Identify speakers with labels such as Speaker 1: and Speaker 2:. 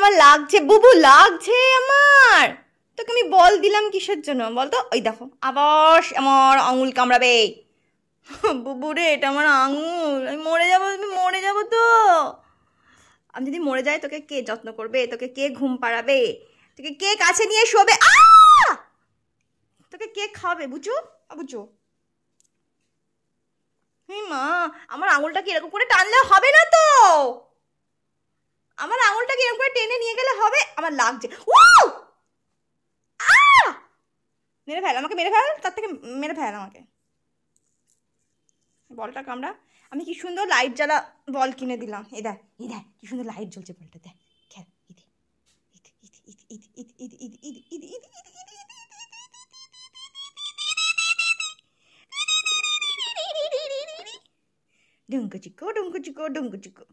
Speaker 1: আমার লাগছে বুবু, লাগছে আমার। তোকে আমি বল দিলাম কিসের জন্য বলতো? ওই দেখো আবার আমার আঙুল কামড়াবে। বুবু রে, এটা আমার আঙুল, আমি মরে যাবো, আমি মরে যাবো তো। আমি যদি মরে যাই তোকে কে যত্ন করবে? তোকে কে ঘুম পাড়াবে? তোকে কে কাছে নিয়ে শোবে? তোকে কে খাওয়াবে বুঝু? বুঝু মা, আমার আঙুলটা কি এরকম করে টানলে হবে না তো? আমার আঙুলটা কি এরকম করে টেনে নিয়ে গেলে হবে? আমার লাগছে। মেরে ফেল আমাকে, মেরে ফেল, তার থেকে মেরে ফেল আমাকে। বলটা কামড়া। আমি কি সুন্দর লাইট জ্বালা বল কিনে দিলাম। এই দেখ, এই দেখ কি সুন্দর লাইট জ্বলছে বলটা, দেখ খেল। ডুঙ্কু চিকো ডুঙ্কু চিকো ডুঙ্কু চিকো।